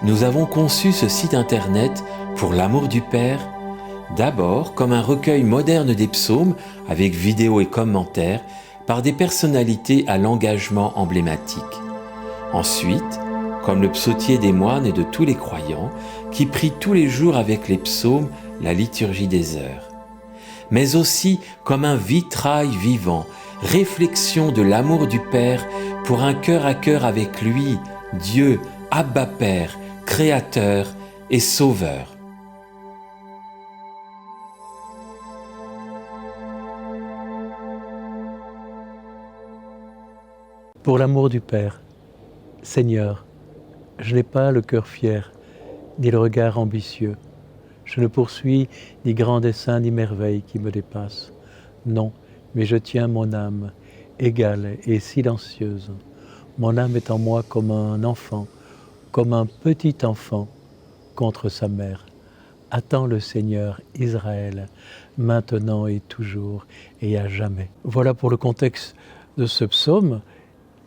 nous avons conçu ce site internet pour l'amour du Père, d'abord comme un recueil moderne des psaumes avec vidéos et commentaires par des personnalités à l'engagement emblématique. Ensuite, comme le psautier des moines et de tous les croyants qui prient tous les jours avec les psaumes la liturgie des heures. Mais aussi comme un vitrail vivant, réflexion de l'amour du Père pour un cœur à cœur avec lui, Dieu, Abba Père, Créateur et Sauveur. Pour l'amour du Père, Seigneur, je n'ai pas le cœur fier, ni le regard ambitieux. Je ne poursuis ni grands desseins ni merveilles qui me dépassent. Non, mais je tiens mon âme, égale et silencieuse. Mon âme est en moi comme un enfant, comme un petit enfant contre sa mère. Attends le Seigneur Israël, maintenant et toujours et à jamais. Voilà pour le contexte de ce psaume.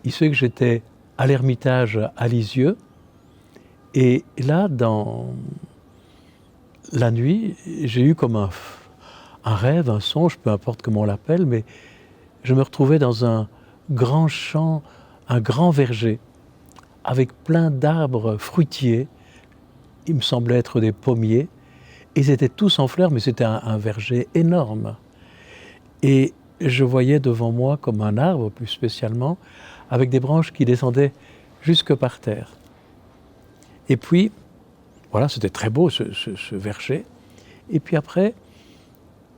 Il se fait que j'étais à l'Ermitage à Lisieux, et là, dans la nuit, j'ai eu comme un rêve, un songe, peu importe comment on l'appelle, mais je me retrouvais dans un grand champ, un grand verger, avec plein d'arbres fruitiers. Il me semblait être des pommiers, et ils étaient tous en fleurs, mais c'était un verger énorme. Et je voyais devant moi comme un arbre, plus spécialement, avec des branches qui descendaient jusque par terre. Et puis, voilà, c'était très beau ce verger. Et puis après,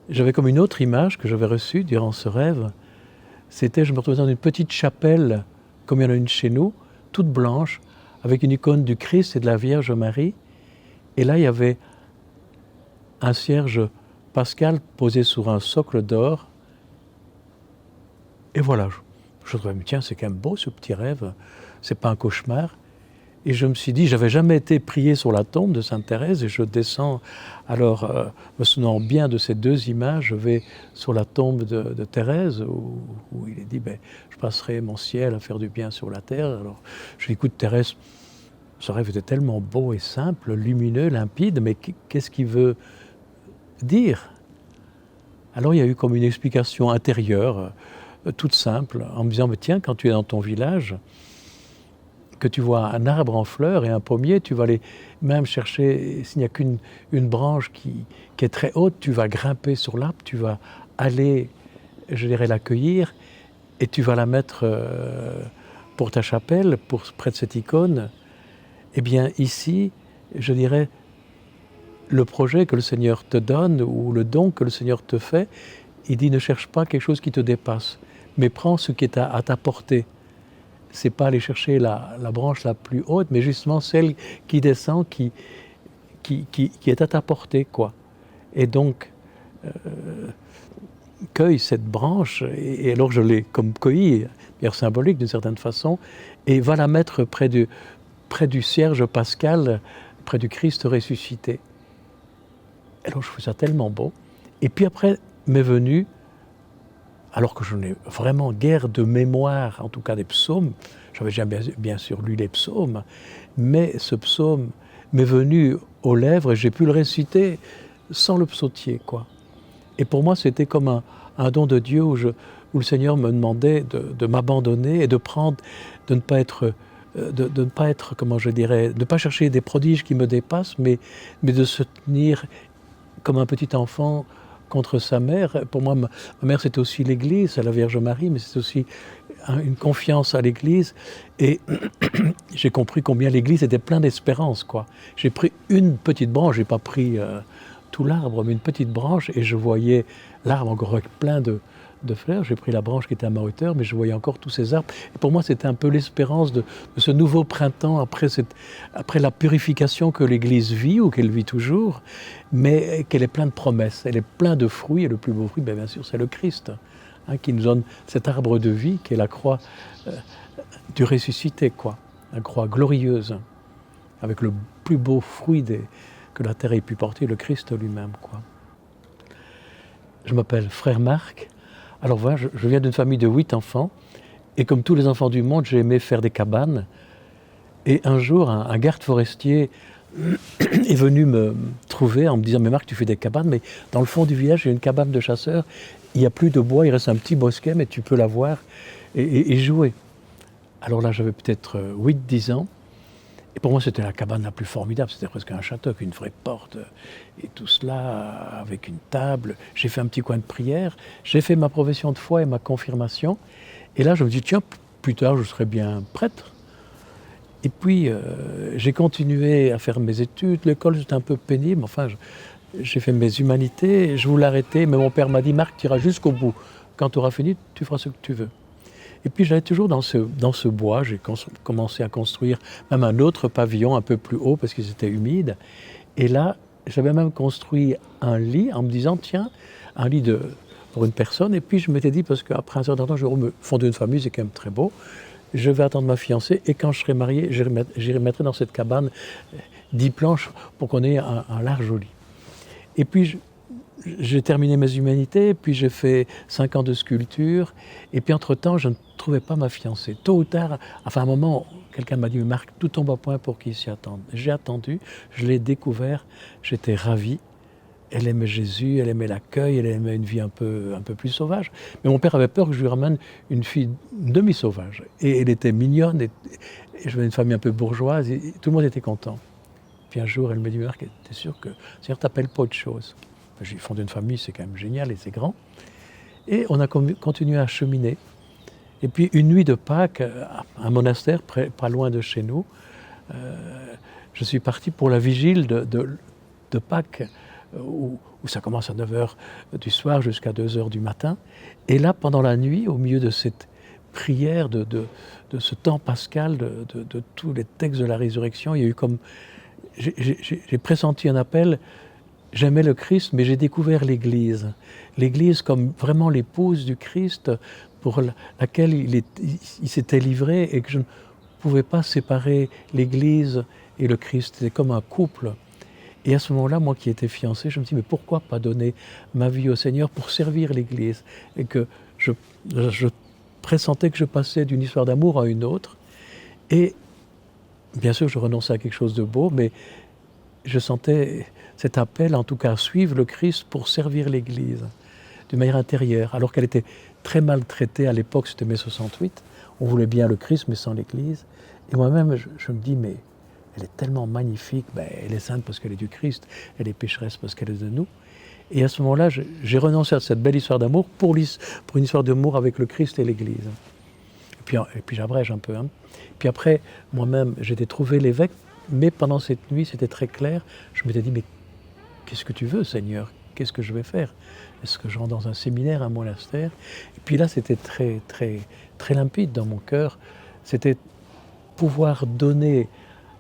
j'avais comme une autre image que j'avais reçue durant ce rêve. C'était, je me retrouvais dans une petite chapelle, comme il y en a une chez nous, toute blanche, avec une icône du Christ et de la Vierge Marie. Et là, il y avait un cierge pascal posé sur un socle d'or. Et voilà, je trouvais, mais tiens, c'est quand même beau ce petit rêve, c'est pas un cauchemar. Et je me suis dit, j'avais jamais été prié sur la tombe de Sainte Thérèse, et je descends, alors me souvenant bien de ces deux images, je vais sur la tombe de Thérèse, où il est dit, je passerai mon ciel à faire du bien sur la terre. Alors je dis, écoute Thérèse, ce rêve était tellement beau et simple, lumineux, limpide, mais qu'est-ce qu'il veut dire? Alors il y a eu comme une explication intérieure, toute simple, en me disant, mais tiens, quand tu es dans ton village, que tu vois un arbre en fleurs et un pommier, tu vas aller même chercher, s'il n'y a qu'une branche qui est très haute, tu vas grimper sur l'arbre, tu vas aller, je dirais, l'accueillir, et tu vas la mettre pour ta chapelle, près de cette icône. Eh bien ici, je dirais, le projet que le Seigneur te donne, ou le don que le Seigneur te fait, il dit, ne cherche pas quelque chose qui te dépasse, mais prends ce qui est à ta portée. C'est pas aller chercher la branche la plus haute, mais justement celle qui descend, qui est à ta portée, quoi. Et donc, cueille cette branche, et alors je l'ai comme cueillie, bien symbolique d'une certaine façon, et va la mettre près du cierge pascal, près du Christ ressuscité. Alors je trouve ça tellement beau. Et puis après m'est venu, alors que je n'ai vraiment guère de mémoire, en tout cas des psaumes, j'avais jamais bien sûr lu les psaumes, mais ce psaume m'est venu aux lèvres et j'ai pu le réciter sans le psautier, quoi. Et pour moi, c'était comme un don de Dieu où le Seigneur me demandait de m'abandonner et de ne pas être, comment je dirais, de ne pas chercher des prodiges qui me dépassent, mais de se tenir comme un petit enfant contre sa mère. Pour moi, ma mère, c'est aussi l'Église, c'est la Vierge Marie, mais c'est aussi une confiance à l'Église. Et j'ai compris combien l'Église était pleine d'espérance, quoi. J'ai pris une petite branche, j'ai pas pris tout l'arbre, mais une petite branche, et je voyais l'arbre encore avec plein de fleurs. J'ai pris la branche qui était à ma hauteur, mais je voyais encore tous ces arbres. Et pour moi, c'était un peu l'espérance de ce nouveau printemps, après la purification que l'Église vit, ou qu'elle vit toujours, mais qu'elle est pleine de promesses, elle est pleine de fruits, et le plus beau fruit, bien sûr, c'est le Christ, qui nous donne cet arbre de vie, qui est la croix du ressuscité, quoi. La croix glorieuse, avec le plus beau fruit que la terre ait pu porter, le Christ lui-même, quoi. Je m'appelle Frère Marc. Alors voilà, je viens d'une famille de 8 enfants, et comme tous les enfants du monde, j'ai aimé faire des cabanes. Et un jour, un garde forestier est venu me trouver en me disant « Mais Marc, tu fais des cabanes, mais dans le fond du village, il y a une cabane de chasseurs, il n'y a plus de bois, il reste un petit bosquet, mais tu peux la voir et jouer. » Alors là, j'avais peut-être 8-10 ans. Et pour moi, c'était la cabane la plus formidable. C'était presque un château avec une vraie porte et tout cela avec une table. J'ai fait un petit coin de prière. J'ai fait ma profession de foi et ma confirmation. Et là, je me dis, tiens, plus tard, je serai bien prêtre. Et puis, j'ai continué à faire mes études. L'école, c'était un peu pénible. Enfin, j'ai fait mes humanités. Je voulais arrêter, mais mon père m'a dit, Marc, tu iras jusqu'au bout. Quand tu auras fini, tu feras ce que tu veux. Et puis j'allais toujours dans ce bois, j'ai commencé à construire même un autre pavillon un peu plus haut parce qu'ils étaient humides. Et là, j'avais même construit un lit en me disant, tiens, un lit pour une personne. Et puis je m'étais dit, parce qu'après un certain temps, je vais me fonder une famille, c'est quand même très beau. Je vais attendre ma fiancée et quand je serai marié, j'irai mettre dans cette cabane 10 planches pour qu'on ait un large lit. Et puis j'ai terminé mes humanités, puis j'ai fait 5 ans de sculpture, et puis entre-temps, je ne trouvais pas ma fiancée. Tôt ou tard, enfin à un moment, quelqu'un m'a dit « Marc, tout tombe à point pour qu'il s'y attende ». J'ai attendu, je l'ai découvert, j'étais ravi. Elle aimait Jésus, elle aimait l'accueil, elle aimait une vie un peu plus sauvage. Mais mon père avait peur que je lui ramène une fille demi-sauvage. Et elle était mignonne, et je venais d'une famille un peu bourgeoise, et tout le monde était content. Puis un jour, elle me dit « Marc, t'es sûr que Seigneur t'appelle pas autre chose ?» J'ai fondé une famille, c'est quand même génial et c'est grand. Et on a continué à cheminer. Et puis une nuit de Pâques, à un monastère pas loin de chez nous, je suis parti pour la vigile de Pâques, où ça commence à 9h du soir jusqu'à 2h du matin. Et là, pendant la nuit, au milieu de cette prière, de ce temps pascal, de tous les textes de la résurrection, il y a eu comme... J'ai pressenti un appel. J'aimais le Christ, mais j'ai découvert l'Église. L'Église comme vraiment l'épouse du Christ pour laquelle il s'était livré et que je ne pouvais pas séparer l'Église et le Christ. C'était comme un couple. Et à ce moment-là, moi qui étais fiancé, je me dis, mais pourquoi pas donner ma vie au Seigneur pour servir l'Église? Et que je pressentais que je passais d'une histoire d'amour à une autre. Et bien sûr, je renonçais à quelque chose de beau, mais je sentais cet appel, en tout cas, à suivre le Christ pour servir l'Église d'une manière intérieure, alors qu'elle était très maltraitée à l'époque, c'était mai 68. On voulait bien le Christ, mais sans l'Église. Et moi-même, je me dis, mais elle est tellement magnifique, elle est sainte parce qu'elle est du Christ, elle est pécheresse parce qu'elle est de nous. Et à ce moment-là, j'ai renoncé à cette belle histoire d'amour pour une histoire d'amour avec le Christ et l'Église. Et puis j'abrège un peu. Puis après, moi-même, j'étais trouvé l'évêque, mais pendant cette nuit, c'était très clair. Je m'étais dit, mais qu'est-ce que tu veux, Seigneur? Qu'est-ce que je vais faire? Est-ce que je rentre dans un séminaire, un monastère? Et puis là, c'était très, très, très limpide dans mon cœur. C'était pouvoir donner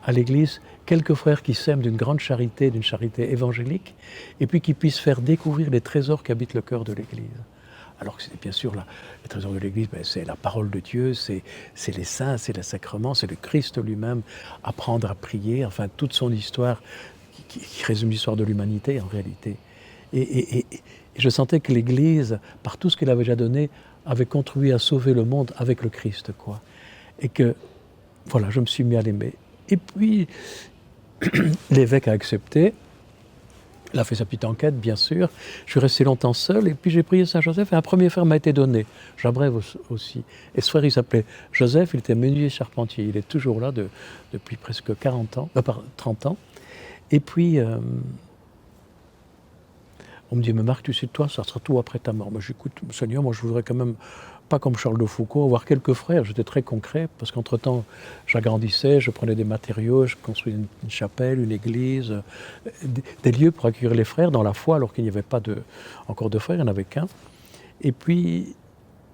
à l'Église quelques frères qui s'aiment d'une grande charité, d'une charité évangélique, et puis qui puissent faire découvrir les trésors qu'habite le cœur de l'Église. Alors que c'est bien sûr, les trésors de l'Église, c'est la parole de Dieu, c'est les saints, c'est les sacrements, c'est le Christ lui-même, apprendre à prier, enfin toute son histoire qui résume l'histoire de l'humanité en réalité. Et je sentais que l'Église, par tout ce qu'elle avait déjà donné, avait contribué à sauver le monde avec le Christ, quoi. Et que, voilà, je me suis mis à l'aimer. Et puis, l'évêque a accepté. Il a fait sa petite enquête, bien sûr. Je suis resté longtemps seul, et puis j'ai prié Saint-Joseph, et un premier frère m'a été donné. J'abrève aussi. Et ce frère, il s'appelait Joseph, il était menuisier charpentier. Il est toujours là depuis presque 30 ans. Et puis, on me dit, mais Marc, tu sais, toi, ça sera tout après ta mort. Mais j'écoute, Seigneur, moi je voudrais quand même, pas comme Charles de Foucault, avoir quelques frères. J'étais très concret, parce qu'entre-temps, j'agrandissais, je prenais des matériaux, je construisais une chapelle, une église, des lieux pour accueillir les frères dans la foi, alors qu'il n'y avait pas encore de frères, il n'y en avait qu'un. Et puis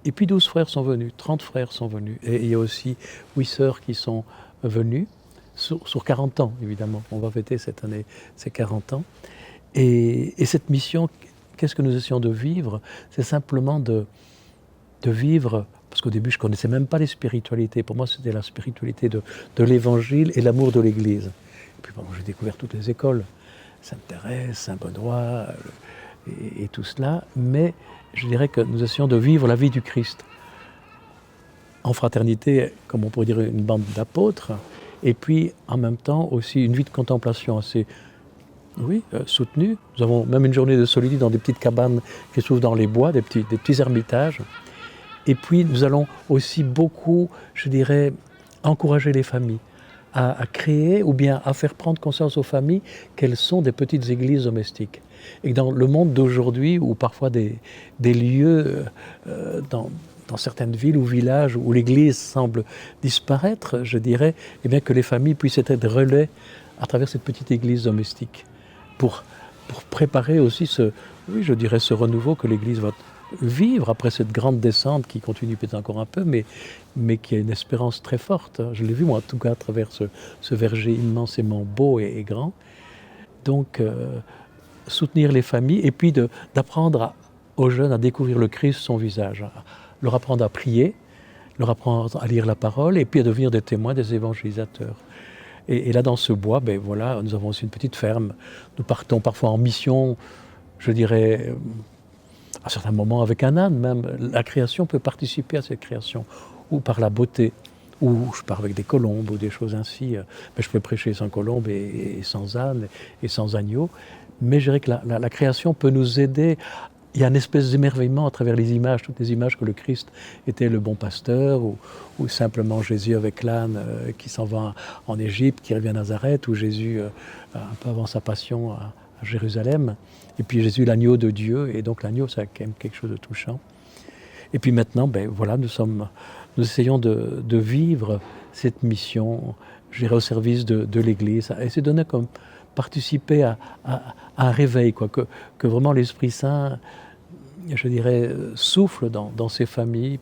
12 frères sont venus, 30 frères sont venus. Et il y a aussi 8 sœurs qui sont venues, sur 40 ans, évidemment. On va fêter cette année ces 40 ans. Et cette mission, qu'est-ce que nous essayons de vivre? C'est simplement de vivre, parce qu'au début je ne connaissais même pas les spiritualités. Pour moi c'était la spiritualité de l'Évangile et l'amour de l'Église. Et puis bon, j'ai découvert toutes les écoles, Sainte-Thérèse, Saint-Benoît et tout cela, mais je dirais que nous essayons de vivre la vie du Christ en fraternité, comme on pourrait dire une bande d'apôtres, Et puis, en même temps, aussi une vie de contemplation assez soutenue. Nous avons même une journée de solitude dans des petites cabanes qui se trouvent dans les bois, des petits ermitages. Et puis, nous allons aussi beaucoup, je dirais, encourager les familles à créer ou bien à faire prendre conscience aux familles qu'elles sont des petites églises domestiques. Et que dans le monde d'aujourd'hui, où parfois des lieux dans certaines villes ou villages où l'église semble disparaître, je dirais, eh bien que les familles puissent être des relais à travers cette petite église domestique pour préparer aussi ce renouveau que l'église va vivre après cette grande descente qui continue peut-être encore un peu, mais qui a une espérance très forte. Je l'ai vu moi en tout cas à travers ce verger immensément beau et grand. Donc soutenir les familles et puis d'apprendre aux jeunes à découvrir le Christ, son visage, leur apprendre à prier, leur apprendre à lire la parole et puis à devenir des témoins, des évangélisateurs. Et là dans ce bois, ben voilà, nous avons aussi une petite ferme. Nous partons parfois en mission, je dirais, à certains moments avec un âne même. La création peut participer à cette création, ou par la beauté, ou je pars avec des colombes, ou des choses ainsi. Mais je peux prêcher sans colombe et sans âne, et sans agneau. Mais je dirais que la création peut nous aider. Il y a une espèce d'émerveillement à travers les images, toutes les images que le Christ était le bon pasteur, ou simplement Jésus avec l'âne qui s'en va en Égypte, qui revient à Nazareth, ou Jésus un peu avant sa passion à Jérusalem. Et puis Jésus, l'agneau de Dieu, et donc l'agneau, c'est quand même quelque chose de touchant. Et puis maintenant, ben voilà, nous essayons de vivre cette mission, je dirais, au service de l'Église, et c'est donné comme participer à un réveil, quoi, que vraiment l'Esprit Saint, je dirais, souffle dans ces familles,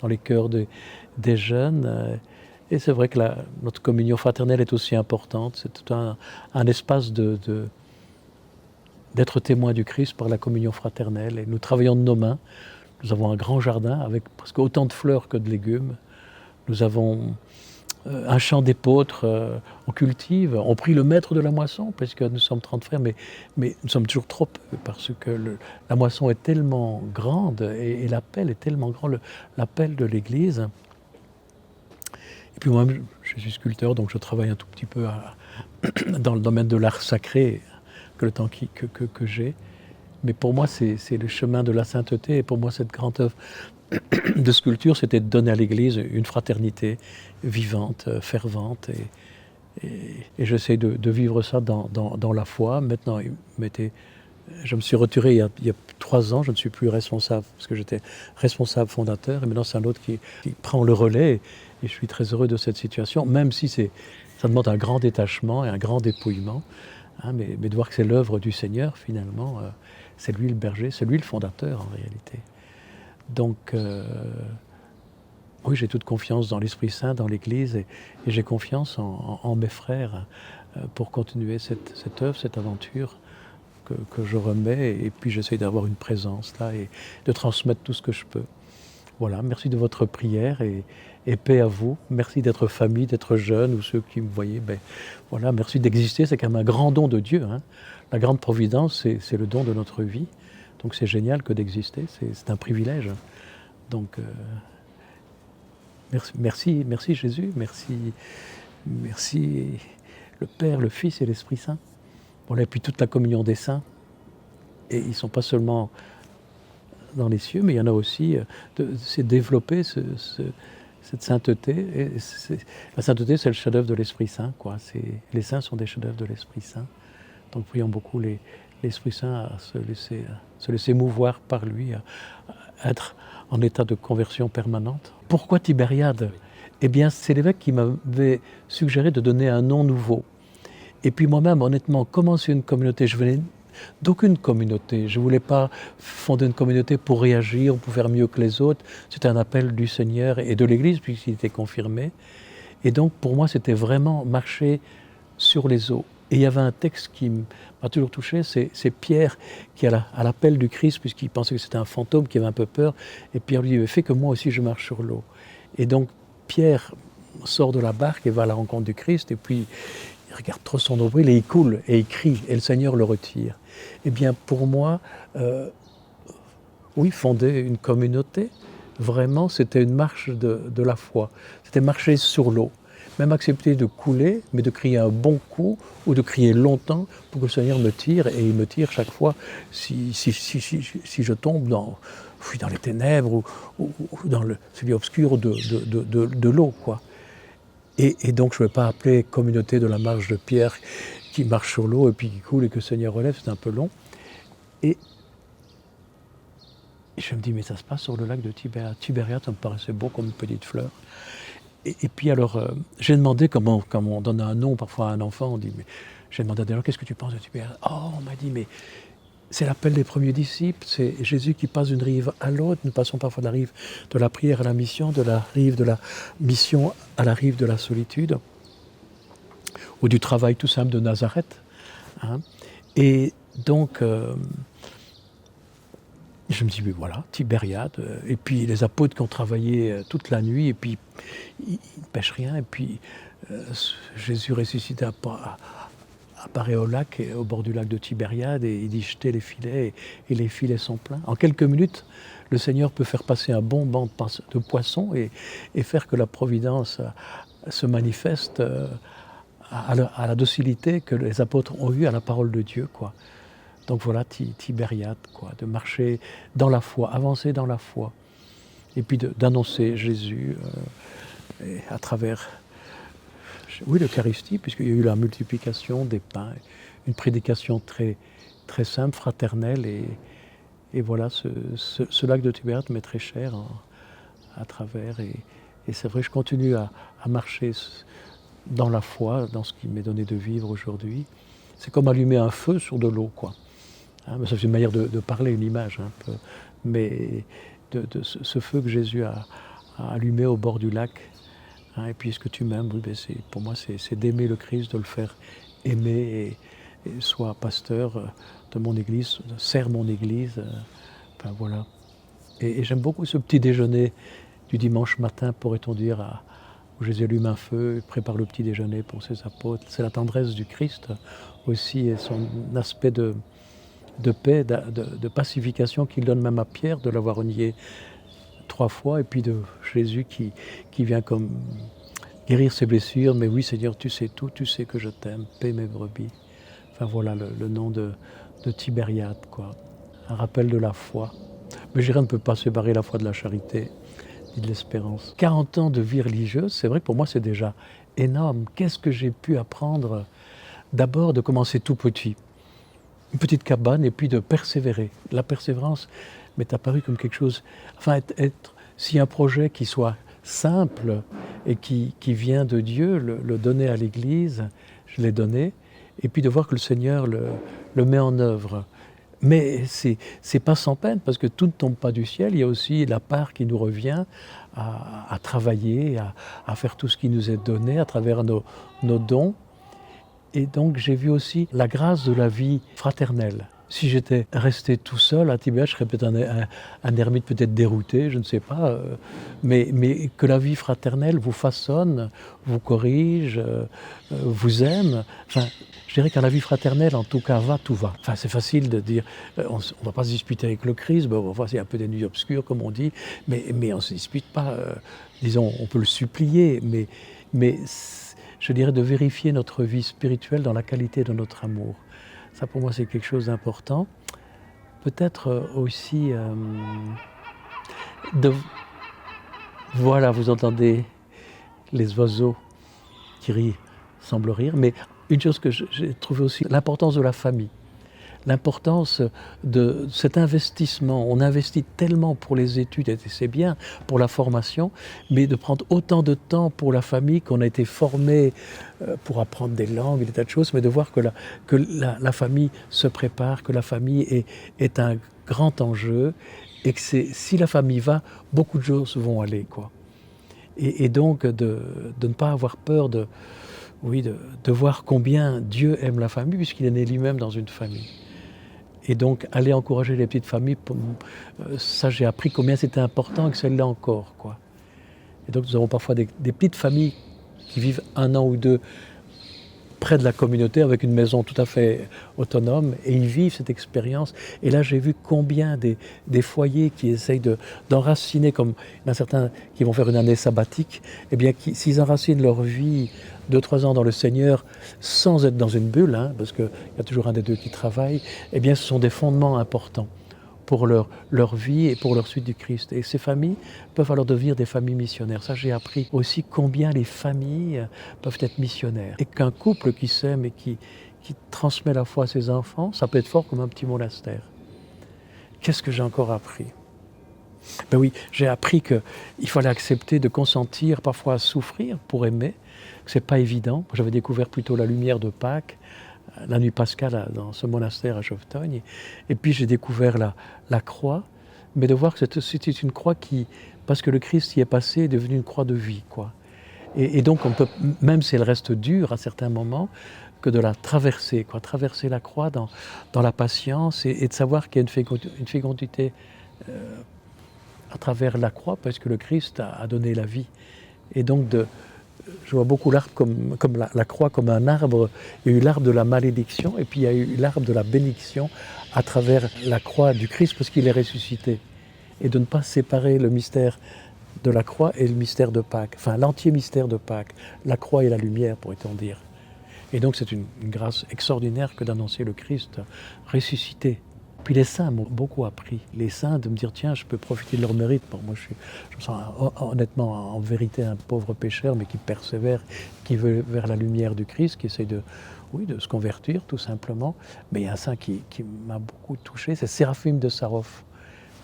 dans les cœurs des jeunes. Et c'est vrai que notre communion fraternelle est aussi importante. C'est tout un espace d'être témoin du Christ par la communion fraternelle. Et nous travaillons de nos mains. Nous avons un grand jardin avec presque autant de fleurs que de légumes. Nous avons un champ d'épeautres, on cultive, on prie le maître de la moisson, parce que nous sommes 30 frères, mais nous sommes toujours trop peu, parce que la moisson est tellement grande, et l'appel est tellement grand, l'appel de l'Église. Et puis moi-même, je suis sculpteur, donc je travaille un tout petit peu dans le domaine de l'art sacré, que le temps que j'ai. Mais pour moi, c'est le chemin de la sainteté, et pour moi, cette grande œuvre de sculpture, c'était de donner à l'Église une fraternité vivante, fervente, et j'essaie de vivre ça dans la foi. Maintenant, je me suis retiré il y a 3 ans, je ne suis plus responsable, parce que j'étais responsable fondateur, et maintenant c'est un autre qui prend le relais, et je suis très heureux de cette situation, même si ça demande un grand détachement et un grand dépouillement, hein, mais de voir que c'est l'œuvre du Seigneur, finalement, c'est lui le berger, c'est lui le fondateur en réalité. Donc, oui, j'ai toute confiance dans l'Esprit Saint, dans l'Église, et j'ai confiance en mes frères pour continuer cette œuvre, cette aventure que je remets, et puis j'essaie d'avoir une présence là et de transmettre tout ce que je peux. Voilà, merci de votre prière et paix à vous. Merci d'être famille, d'être jeune, ou ceux qui me voyaient, ben voilà, merci d'exister, c'est quand même un grand don de Dieu, hein. La grande providence, c'est le don de notre vie. Donc c'est génial que d'exister, c'est un privilège. Donc merci Jésus, merci le Père, le Fils et l'Esprit Saint. Voilà, et puis toute la communion des saints. Et ils ne sont pas seulement dans les cieux, mais il y en a aussi, c'est développer cette sainteté. Et la sainteté, c'est le chef-d'œuvre de l'Esprit Saint, quoi. Les saints sont des chefs-d'œuvre de l'Esprit Saint. Donc prions beaucoup l'Esprit Saint à se laisser mouvoir par lui, à être en état de conversion permanente. Pourquoi Tibériade ? Eh bien, c'est l'évêque qui m'avait suggéré de donner un nom nouveau. Et puis moi-même, honnêtement, commencer une communauté, je venais d'aucune communauté. Je ne voulais pas fonder une communauté pour réagir, pour faire mieux que les autres. C'était un appel du Seigneur et de l'Église, puisqu'il était confirmé. Et donc, pour moi, c'était vraiment marcher sur les eaux. Et il y avait un texte qui m'a toujours touché, c'est Pierre qui, à l'appel du Christ, puisqu'il pensait que c'était un fantôme, qui avait un peu peur, et Pierre lui dit « Fais que moi aussi je marche sur l'eau ». Et donc Pierre sort de la barque et va à la rencontre du Christ, et puis il regarde trop son nombril et il coule, et il crie, et le Seigneur le retire. Eh bien pour moi, oui, fonder une communauté, vraiment c'était une marche de la foi, c'était marcher sur l'eau. même accepter de couler, mais de crier un bon coup ou de crier longtemps pour que le Seigneur me tire, et il me tire chaque fois si je tombe dans les ténèbres ou dans celui obscur de l'eau, quoi. Et donc je ne vais pas appeler communauté de la marche de Pierre qui marche sur l'eau et puis qui coule et que le Seigneur relève, c'est un peu long. Et je me dis, mais ça se passe sur le lac de Tibériade. Tibériade, ça me paraissait beau comme une petite fleur. Et puis alors, j'ai demandé comment on donne un nom parfois à un enfant, on dit, mais j'ai demandé à des gens, qu'est-ce que tu penses de Tibériade? Oh, on m'a dit, mais c'est l'appel des premiers disciples, c'est Jésus qui passe d'une rive à l'autre. Nous passons parfois de la rive de la prière à la mission, de la rive de la mission à la rive de la solitude, ou du travail tout simple de Nazareth. Hein. Et donc, je me dis, mais voilà, Tibériade, et puis les apôtres qui ont travaillé toute la nuit, et puis ils ne pêchent rien, et puis Jésus ressuscité apparaît au lac, au bord du lac de Tibériade, et il dit jetez les filets, et les filets sont pleins. En quelques minutes, le Seigneur peut faire passer un bon banc de poissons et faire que la providence se manifeste à la docilité que les apôtres ont eue à la parole de Dieu, quoi. Donc voilà, Tibériade, quoi, de marcher dans la foi, avancer dans la foi, et puis d'annoncer Jésus à travers, l'Eucharistie, puisqu'il y a eu la multiplication des pains, une prédication très, très simple, fraternelle, et voilà, ce lac de Tibériade m'est très cher à travers, et c'est vrai, je continue à marcher dans la foi, dans ce qui m'est donné de vivre aujourd'hui. C'est comme allumer un feu sur de l'eau, quoi. Hein, mais ça, c'est une manière de parler, une image, un peu. Mais de ce feu que Jésus a allumé au bord du lac. Hein, et puis, est-ce que tu m'aimes? Oui, ben pour moi, c'est d'aimer le Christ, de le faire aimer, et sois pasteur de mon église, sers mon église. Enfin, voilà. Et j'aime beaucoup ce petit déjeuner du dimanche matin, pourrait-on dire, où Jésus allume un feu, prépare le petit déjeuner pour ses apôtres. C'est la tendresse du Christ aussi, et son aspect de paix, de pacification qu'il donne même à Pierre, de l'avoir renié 3 fois, et puis de Jésus qui vient comme guérir ses blessures. Mais oui, Seigneur, tu sais tout, tu sais que je t'aime, paie mes brebis. Enfin voilà le nom de Tibériade, quoi. Un rappel de la foi. Mais je dirais, on ne peut pas séparer la foi de la charité ni de l'espérance. 40 ans de vie religieuse, c'est vrai que pour moi c'est déjà énorme. Qu'est-ce que j'ai pu apprendre? D'abord de commencer tout petit, une petite cabane, et puis de persévérer. La persévérance m'est apparue comme quelque chose, enfin si un projet qui soit simple et qui vient de Dieu, le donner à l'Église, je l'ai donné, et puis de voir que le Seigneur le met en œuvre. Mais c'est pas sans peine, parce que tout ne tombe pas du ciel. Il y a aussi la part qui nous revient à travailler, à faire tout ce qui nous est donné à travers nos dons. Et donc j'ai vu aussi la grâce de la vie fraternelle. Si j'étais resté tout seul à Tibériade, je serais peut-être un ermite, peut-être dérouté, je ne sais pas. Mais que la vie fraternelle vous façonne, vous corrige, vous aime. Enfin, je dirais qu'à la vie fraternelle, en tout cas, tout va. Enfin, c'est facile de dire, on ne va pas se disputer avec le Christ, c'est un peu des nuits obscures, comme on dit, mais on ne se dispute pas. Disons, on peut le supplier, mais je dirais de vérifier notre vie spirituelle dans la qualité de notre amour. Ça, pour moi, c'est quelque chose d'important. Peut-être aussi Voilà, vous entendez les oiseaux qui rient, semblent rire, mais une chose que j'ai trouvé aussi, l'importance de la famille. L'importance de cet investissement. On investit tellement pour les études, et c'est bien, pour la formation, mais de prendre autant de temps pour la famille, qu'on a été formé pour apprendre des langues, des tas de choses, mais de voir que la famille se prépare, que la famille est un grand enjeu, et que si la famille va, beaucoup de choses vont aller, quoi. Et donc de ne pas avoir peur de voir combien Dieu aime la famille, puisqu'il est né lui-même dans une famille. Et donc, aller encourager les petites familles, ça j'ai appris combien c'était important, et que c'est là encore, quoi. Et donc nous avons parfois des petites familles qui vivent 1 an ou 2 près de la communauté, avec une maison tout à fait autonome, et ils vivent cette expérience. Et là, j'ai vu combien des foyers qui essayent d'enraciner, comme il y en a certains qui vont faire une année sabbatique, eh bien, s'ils enracinent leur vie 2-3 ans dans le Seigneur, sans être dans une bulle, hein, parce qu'il y a toujours un des deux qui travaille, eh bien, ce sont des fondements importants pour leur vie et pour leur suite du Christ. Et ces familles peuvent alors devenir des familles missionnaires. Ça, j'ai appris aussi combien les familles peuvent être missionnaires. Et qu'un couple qui s'aime et qui transmet la foi à ses enfants, ça peut être fort comme un petit monastère. Qu'est-ce que j'ai encore appris ? Ben oui, j'ai appris qu'il fallait accepter de consentir, parfois à souffrir pour aimer, que c'est pas évident. J'avais découvert plutôt la lumière de Pâques, la nuit pascale dans ce monastère à Chauvetognes. Et puis j'ai découvert la croix, mais de voir que c'était une croix qui, parce que le Christ y est passé, est devenue une croix de vie, quoi. Et donc on peut, même si elle reste dure à certains moments, que de la traverser, quoi. Traverser la croix dans la patience et de savoir qu'il y a une fécondité à travers la croix, parce que le Christ a donné la vie. Et donc je vois beaucoup l'arbre comme la croix comme un arbre. Il y a eu l'arbre de la malédiction et puis il y a eu l'arbre de la bénédiction à travers la croix du Christ parce qu'il est ressuscité. Et de ne pas séparer le mystère de la croix et le mystère de Pâques. Enfin, l'entier mystère de Pâques. La croix et la lumière, pourrait-on dire. Et donc c'est une grâce extraordinaire que d'annoncer le Christ ressuscité. Puis les saints m'ont beaucoup appris. Les saints, de me dire, tiens, je peux profiter de leur mérite. Bon, moi, je me sens honnêtement, en vérité, un pauvre pécheur, mais qui persévère, qui veut vers la lumière du Christ, qui essaie de se convertir, tout simplement. Mais il y a un saint qui m'a beaucoup touché, c'est Séraphim de Sarov,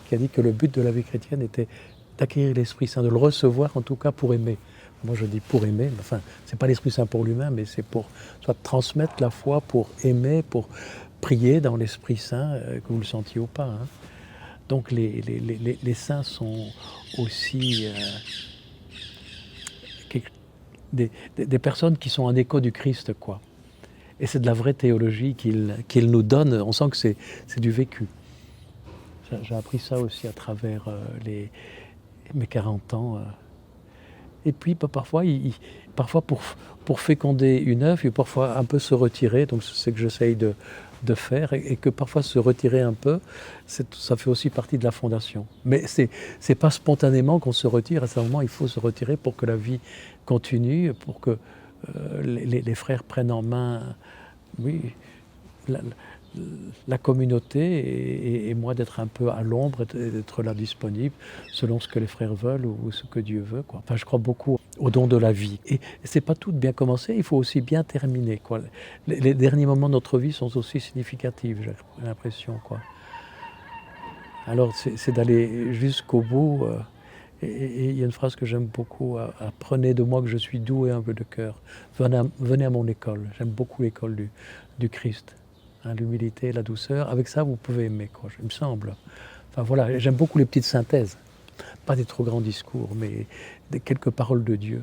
qui a dit que le but de la vie chrétienne était d'acquérir l'Esprit Saint, de le recevoir, en tout cas, pour aimer. Moi, je dis pour aimer, mais enfin, c'est pas l'Esprit Saint pour lui-même, mais c'est pour soit transmettre la foi, pour aimer, pour prier dans l'Esprit Saint, que vous le sentiez ou pas. Hein. Donc les saints sont aussi des personnes qui sont en écho du Christ, quoi. Et c'est de la vraie théologie qu'ils nous donnent. On sent que c'est du vécu. J'ai appris ça aussi à travers mes 40 ans. Et puis parfois pour féconder une œuvre, il faut parfois un peu se retirer. Donc c'est ce que j'essaye de faire, et que parfois se retirer un peu, ça fait aussi partie de la fondation. Mais c'est pas spontanément qu'on se retire. À ce moment, il faut se retirer pour que la vie continue, pour que les frères prennent en main, oui, la communauté, et moi d'être un peu à l'ombre, et d'être là disponible selon ce que les frères veulent ou ce que Dieu veut, quoi. Enfin, je crois beaucoup au don de la vie. Et c'est pas tout de bien commencer, il faut aussi bien terminer, quoi. Les derniers moments de notre vie sont aussi significatifs, j'ai l'impression, quoi. Alors c'est d'aller jusqu'au bout. Et il y a une phrase que j'aime beaucoup, apprenez de moi que je suis doux et humble de cœur. Venez à mon école. J'aime beaucoup l'école du Christ. Hein, l'humilité, la douceur. Avec ça, vous pouvez aimer, quoi, il me semble. Enfin voilà, j'aime beaucoup les petites synthèses. Pas des trop grands discours, mais quelques paroles de Dieu.